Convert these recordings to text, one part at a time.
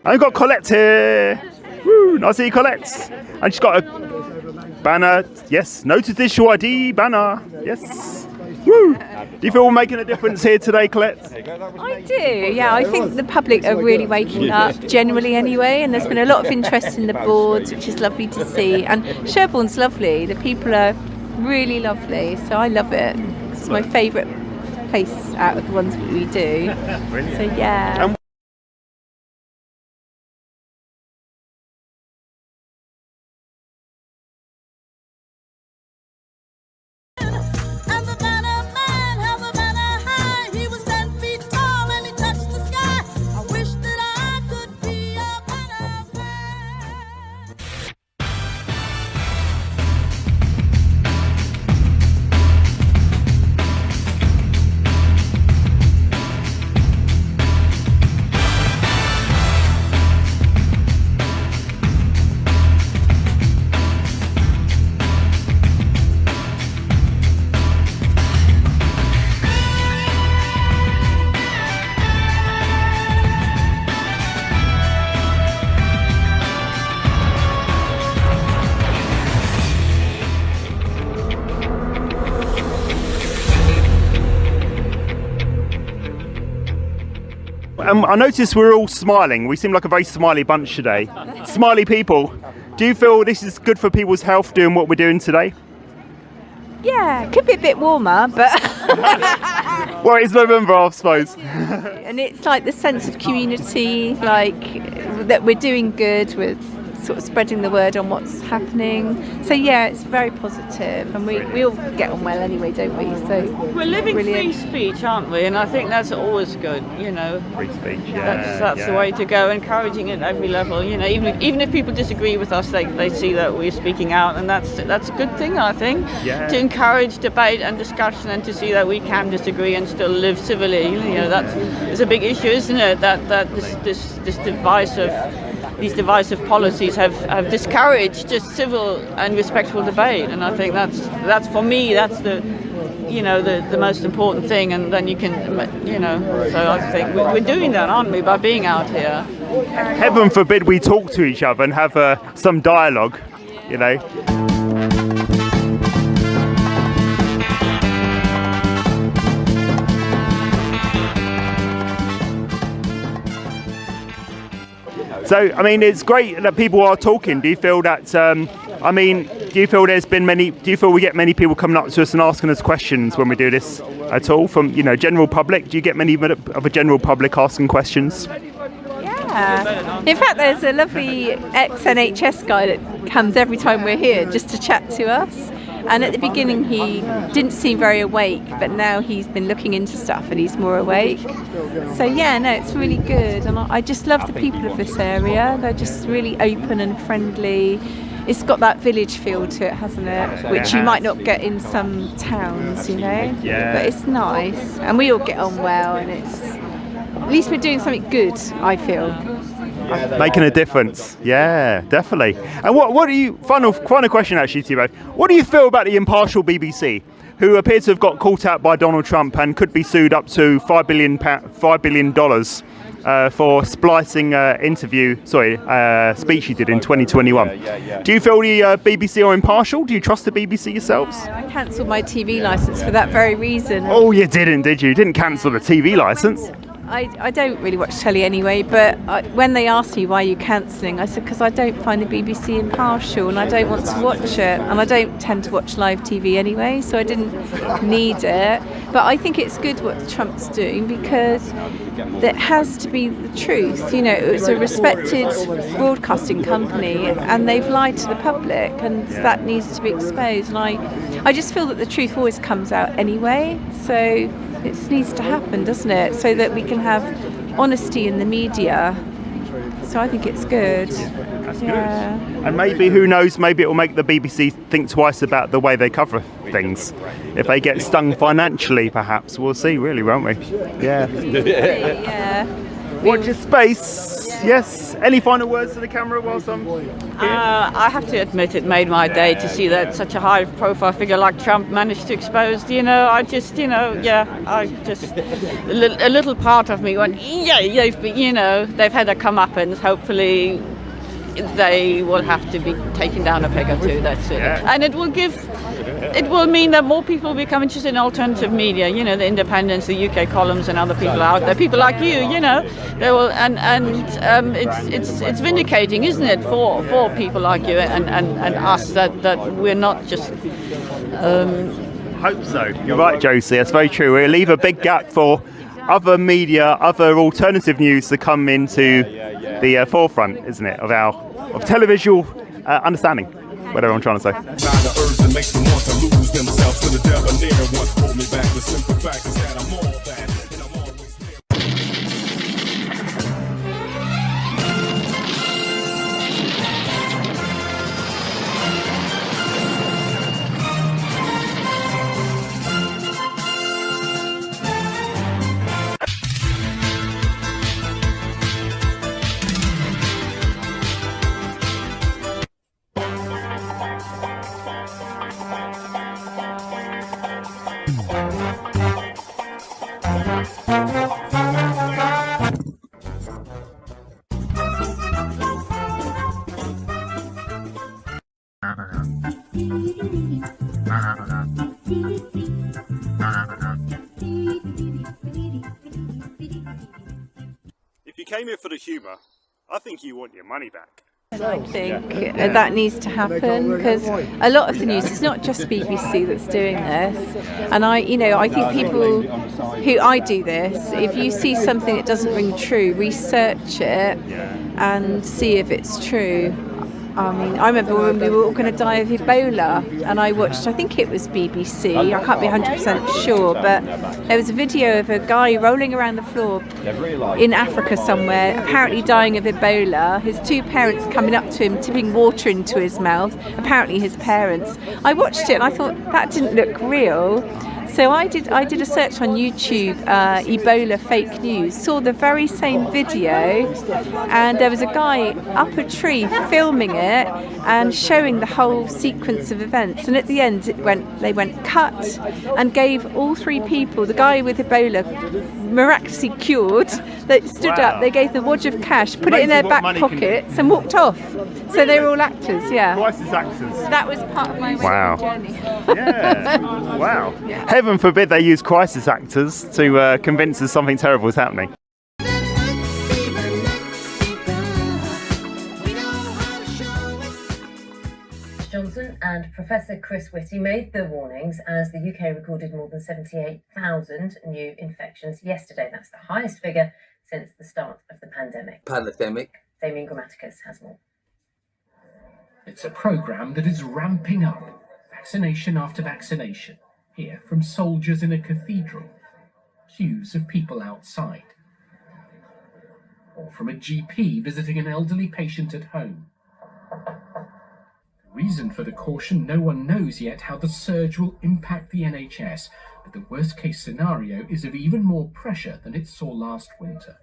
I've got Colette here. Woo, nice to see you, Colette. And she's got a banner. Yes, notice issue ID banner. Yes. Woo. Do you feel we're making a difference here today, Colette? I do, yeah. I think the public are really waking up, generally anyway, and there's been a lot of interest in the boards, which is lovely to see. And Sherborne's lovely. The people are really lovely, so I love it. It's my favourite place out of the ones that we do. So, yeah. I noticed we're all smiling. We seem like a very smiley bunch today. Smiley people. Do you feel this is good for people's health doing what we're doing today? Yeah, it could be a bit warmer, but... Well, it's November, I suppose. And it's like the sense of community, like that we're doing good with sort of spreading the word on what's happening. So yeah, it's very positive, and we all get on well anyway, don't we? So we're living brilliant. free speech, aren't we? And I think that's always good, you know. Free speech, yeah. That's the way to go, encouraging it at every level. You know, even if people disagree with us, they see that we're speaking out, and that's a good thing, I think. Yeah. To encourage debate and discussion, and to see that we can disagree and still live civilly. You know, it's a big issue, isn't it? That these divisive policies have discouraged just civil and respectful debate, and I think that's for me that's the most important thing. And then you can, so I think we're doing that, aren't we, by being out here. Heaven forbid we talk to each other and have some dialogue, you know. So, I mean, it's great that people are talking. Do you feel that, do you feel we get many people coming up to us and asking us questions when we do this at all from, general public? Do you get many of a general public asking questions? Yeah. In fact, there's a lovely ex-NHS guy that comes every time we're here just to chat to us. And at the beginning he didn't seem very awake, but now he's been looking into stuff and he's more awake. So yeah, no, it's really good. And I just love the people of this area. They're just really open and friendly. It's got that village feel to it, hasn't it? Which you might not get in some towns, Yeah. But it's nice. And we all get on well, and at least we're doing something good, I feel. Making a difference, yeah, definitely. And what do you? Final question actually to you both. What do you feel about the impartial BBC, who appear to have got caught out by Donald Trump and could be sued up to $5 billion for splicing speech he did in 2021? Do you feel the BBC are impartial? Do you trust the BBC yourselves? I cancelled my TV licence for that very reason. Oh, you didn't, did you? You didn't cancel the TV licence? I don't really watch telly anyway, but when they asked me why are you cancelling, I said because I don't find the BBC impartial and I don't want to watch it, and I don't tend to watch live TV anyway, so I didn't need it. But I think it's good what Trump's doing, because it has to be the truth. It's a respected broadcasting company and they've lied to the public, and that needs to be exposed. And I just feel that the truth always comes out anyway, so it needs to happen, doesn't it? So that we can have honesty in the media. So I think it's good. That's good. And maybe, who knows, maybe it will make the BBC think twice about the way they cover things. If they get stung financially, perhaps. We'll see, really, won't we? Yeah. Yeah. Watch your space. Yes. Any final words to the camera whilst I'm here? I have to admit, it made my day to see that such a high-profile figure like Trump managed to expose. I just a little part of me went, they've had a comeuppance. Hopefully, they will have to be taken down a peg or two. That's it. Yeah. And it will mean that more people will become interested in alternative media. The independents, the UK columns, and other people out there. People like you, they will, and it's vindicating, isn't it, for people like you and us that we're not just. Hope so. You're right, Josey. That's very true. We'll leave a big gap for other media, other alternative news to come into the forefront, isn't it, of televisual understanding, whatever I'm trying to say. If you came here for the humour, I think you want your money back. I think that needs to happen, because a lot of the news, it's not just BBC that's doing this, and I think people I do this, if you see something that doesn't ring true, research it and see if it's true. I remember when we were all going to die of Ebola, and I watched, I think it was BBC, I can't be 100% sure, but there was a video of a guy rolling around the floor in Africa somewhere, apparently dying of Ebola, his two parents coming up to him, tipping water into his mouth, apparently his parents. I watched it and I thought, that didn't look real. So I did a search on YouTube, Ebola fake news, saw the very same video, and there was a guy up a tree filming it and showing the whole sequence of events, and at the end they went cut and gave all three people, the guy with Ebola miraculously cured, they stood up, they gave the wad of cash, put it in their back pockets and walked off. So they were all actors, Crisis actors. That was part of my journey. Yeah. Wow. Yeah. Heaven forbid they use crisis actors to convince us something terrible is happening. Johnson and Professor Chris Whitty made the warnings as the UK recorded more than 78,000 new infections yesterday. That's the highest figure since the start of the pandemic. Damien Grammaticus has more. It's a programme that is ramping up, vaccination after vaccination. Here, from soldiers in a cathedral, queues of people outside, or from a GP visiting an elderly patient at home. The reason for the caution, no one knows yet how the surge will impact the NHS, but the worst-case scenario is of even more pressure than it saw last winter.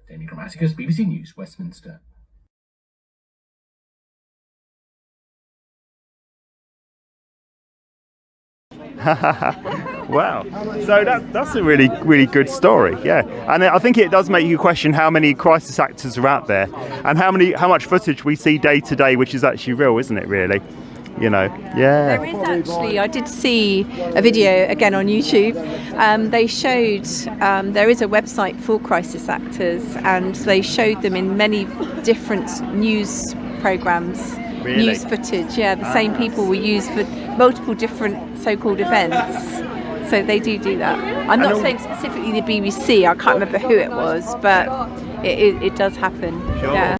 Damien Grammaticus, BBC News, Westminster. Wow, so that's a really good story, and I think it does make you question how many crisis actors are out there and how much footage we see day to day which is actually real, isn't it, really? There is actually, I did see a video again on YouTube. They showed there is a website for crisis actors, and they showed them in many different news programmes. Really? News footage, the same people were used for multiple different so-called events. So they do that. I'm not saying specifically the BBC, I can't remember who it was, but it does happen. Sure. Yeah.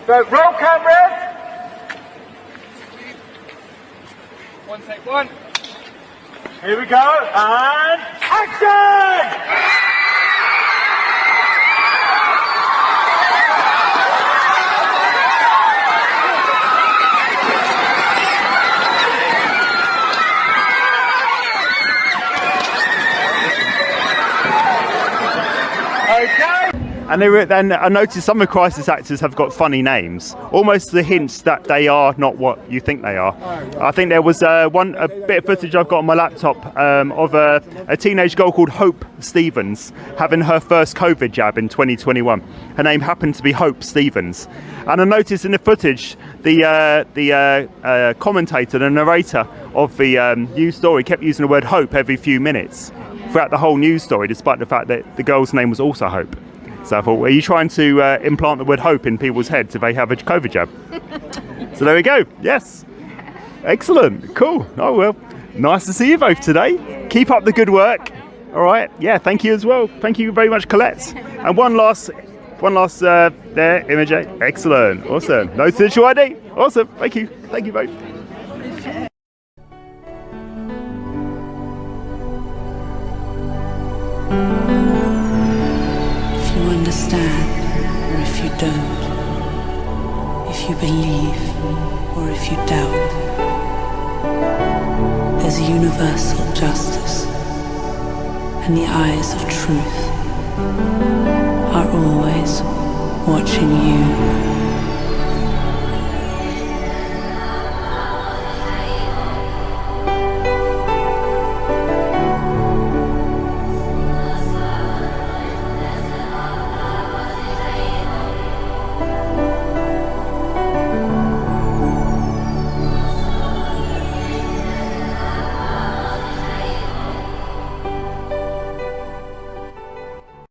So roll cameras. One take one. Here we go, and action! And I noticed some of the crisis actors have got funny names, almost the hints that they are not what you think they are. I think there was a bit of footage I've got on my laptop of a teenage girl called Hope Stevens having her first COVID jab in 2021. Her name happened to be Hope Stevens. And I noticed in the footage, the commentator, the narrator of the news story kept using the word hope every few minutes throughout the whole news story, despite the fact that the girl's name was also Hope. So I thought, are you trying to implant the word hope in people's heads if they have a COVID jab? So there we go. Yes. Excellent. Cool. Oh, well, nice to see you both today. Keep up the good work. All right. Yeah, thank you as well. Thank you very much, Colette. And one last there, Image. Excellent. Awesome. No digital ID. Awesome. Thank you. Thank you both. If you understand or if you don't, if you believe or if you doubt, there's a universal justice, and the eyes of truth are always watching you.